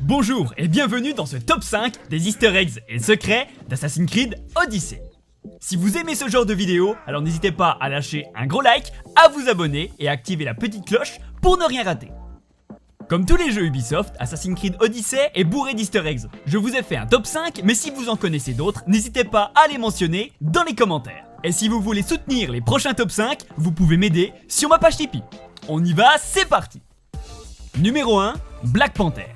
Bonjour et bienvenue dans ce top 5 des easter eggs et secrets d'Assassin's Creed Odyssey. Si vous aimez ce genre de vidéo, alors n'hésitez pas à lâcher un gros like, à vous abonner et à activer la petite cloche pour ne rien rater. Comme tous les jeux Ubisoft, Assassin's Creed Odyssey est bourré d'easter eggs. Je vous ai fait un top 5, mais si vous en connaissez d'autres, n'hésitez pas à les mentionner dans les commentaires. Et si vous voulez soutenir les prochains top 5, vous pouvez m'aider sur ma page Tipeee. On y va, c'est parti. Numéro 1, Black Panther.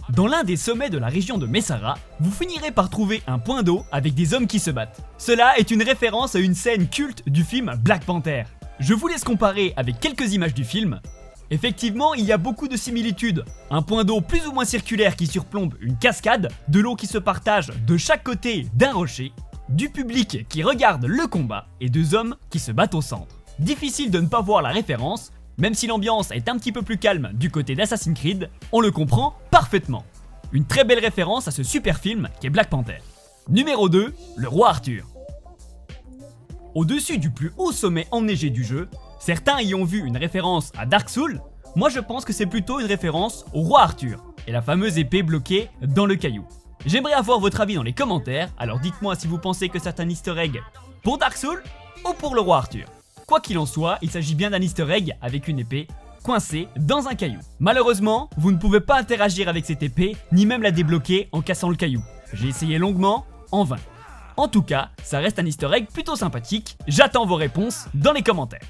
Dans l'un des sommets de la région de Messara, vous finirez par trouver un point d'eau avec des hommes qui se battent. Cela est une référence à une scène culte du film Black Panther. Je vous laisse comparer avec quelques images du film. Effectivement, il y a beaucoup de similitudes. Un point d'eau plus ou moins circulaire qui surplombe une cascade, de l'eau qui se partage de chaque côté d'un rocher, du public qui regarde le combat et deux hommes qui se battent au centre. Difficile de ne pas voir la référence. Même si l'ambiance est un petit peu plus calme du côté d'Assassin's Creed, on le comprend parfaitement. Une très belle référence à ce super film qu'est Black Panther. Numéro 2, le roi Arthur. Au-dessus du plus haut sommet enneigé du jeu, certains y ont vu une référence à Dark Souls. Moi je pense que c'est plutôt une référence au roi Arthur et la fameuse épée bloquée dans le caillou. J'aimerais avoir votre avis dans les commentaires, alors dites-moi si vous pensez que c'est un easter egg pour Dark Souls ou pour le roi Arthur. Quoi qu'il en soit, il s'agit bien d'un easter egg avec une épée coincée dans un caillou. Malheureusement, vous ne pouvez pas interagir avec cette épée, ni même la débloquer en cassant le caillou. J'ai essayé longuement, en vain. En tout cas, ça reste un easter egg plutôt sympathique, j'attends vos réponses dans les commentaires.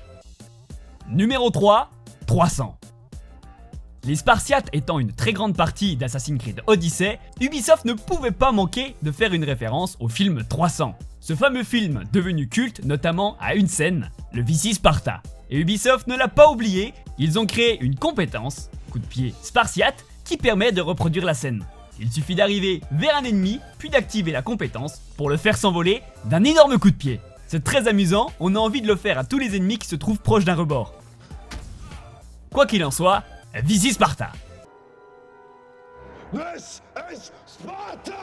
Numéro 3, 300. Les Spartiates étant une très grande partie d'Assassin's Creed Odyssey, Ubisoft ne pouvait pas manquer de faire une référence au film 300. Ce fameux film devenu culte notamment à une scène, le Vici Sparta. Et Ubisoft ne l'a pas oublié, ils ont créé une compétence, coup de pied spartiate, qui permet de reproduire la scène. Il suffit d'arriver vers un ennemi, puis d'activer la compétence pour le faire s'envoler d'un énorme coup de pied. C'est très amusant, on a envie de le faire à tous les ennemis qui se trouvent proches d'un rebord. Quoi qu'il en soit, Vici Sparta. This is Sparta!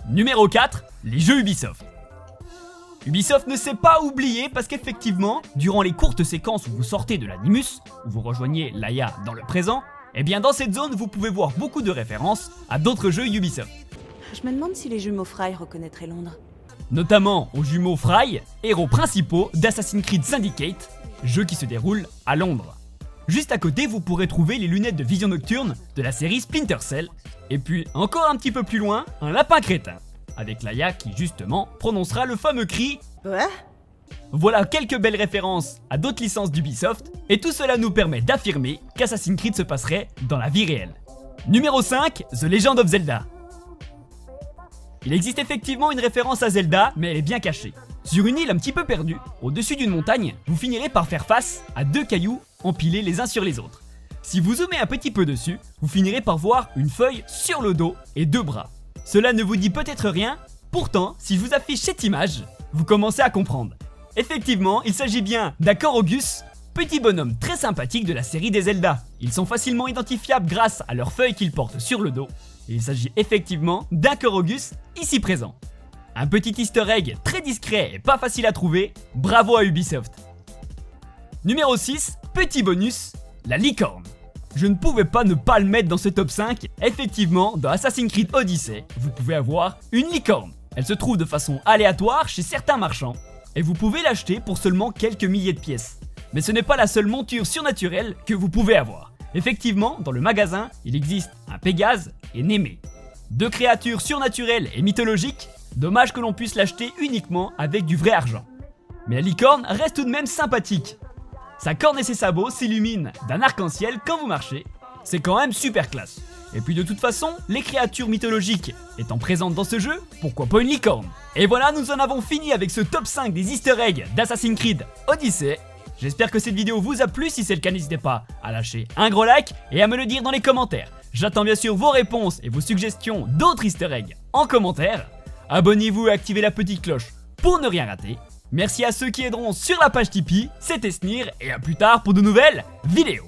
Numéro 4, les jeux Ubisoft. Ubisoft ne s'est pas oublié parce qu'effectivement, durant les courtes séquences où vous sortez de l'Animus, où vous rejoignez Laïa dans le présent, eh bien dans cette zone vous pouvez voir beaucoup de références à d'autres jeux Ubisoft. Je me demande si les jumeaux Fry reconnaîtraient Londres. Notamment aux jumeaux Fry, héros principaux d'Assassin's Creed Syndicate, jeu qui se déroule à Londres. Juste à côté, vous pourrez trouver les lunettes de vision nocturne de la série Splinter Cell. Et puis, encore un petit peu plus loin, un lapin crétin, avec Laïa qui justement prononcera le fameux cri « Ouais. » Voilà quelques belles références à d'autres licences d'Ubisoft, et tout cela nous permet d'affirmer qu'Assassin's Creed se passerait dans la vie réelle. Numéro 5, The Legend of Zelda. Il existe effectivement une référence à Zelda, mais elle est bien cachée. Sur une île un petit peu perdue, au-dessus d'une montagne, vous finirez par faire face à deux cailloux empilés les uns sur les autres. Si vous zoomez un petit peu dessus, vous finirez par voir une feuille sur le dos et deux bras. Cela ne vous dit peut-être rien, pourtant, si je vous affiche cette image, vous commencez à comprendre. Effectivement, il s'agit bien d'Akorogus, petit bonhomme très sympathique de la série des Zelda. Ils sont facilement identifiables grâce à leurs feuilles qu'ils portent sur le dos. Et il s'agit effectivement d'Akorogus, ici présent. Un petit easter egg très discret et pas facile à trouver, bravo à Ubisoft. Numéro 6, petit bonus, la licorne. Je ne pouvais pas ne pas le mettre dans ce top 5, effectivement, dans Assassin's Creed Odyssey, vous pouvez avoir une licorne. Elle se trouve de façon aléatoire chez certains marchands, et vous pouvez l'acheter pour seulement quelques milliers de pièces. Mais ce n'est pas la seule monture surnaturelle que vous pouvez avoir. Effectivement, dans le magasin, il existe un Pégase et Némée. Deux créatures surnaturelles et mythologiques, dommage que l'on puisse l'acheter uniquement avec du vrai argent. Mais la licorne reste tout de même sympathique. Sa corne et ses sabots s'illuminent d'un arc-en-ciel quand vous marchez, c'est quand même super classe. Et puis de toute façon, les créatures mythologiques étant présentes dans ce jeu, pourquoi pas une licorne? Et voilà, nous en avons fini avec ce top 5 des easter eggs d'Assassin's Creed Odyssey. J'espère que cette vidéo vous a plu, si c'est le cas n'hésitez pas à lâcher un gros like et à me le dire dans les commentaires. J'attends bien sûr vos réponses et vos suggestions d'autres easter eggs en commentaire. Abonnez-vous et activez la petite cloche pour ne rien rater. Merci à ceux qui aideront sur la page Tipeee, c'était Snir et à plus tard pour de nouvelles vidéos.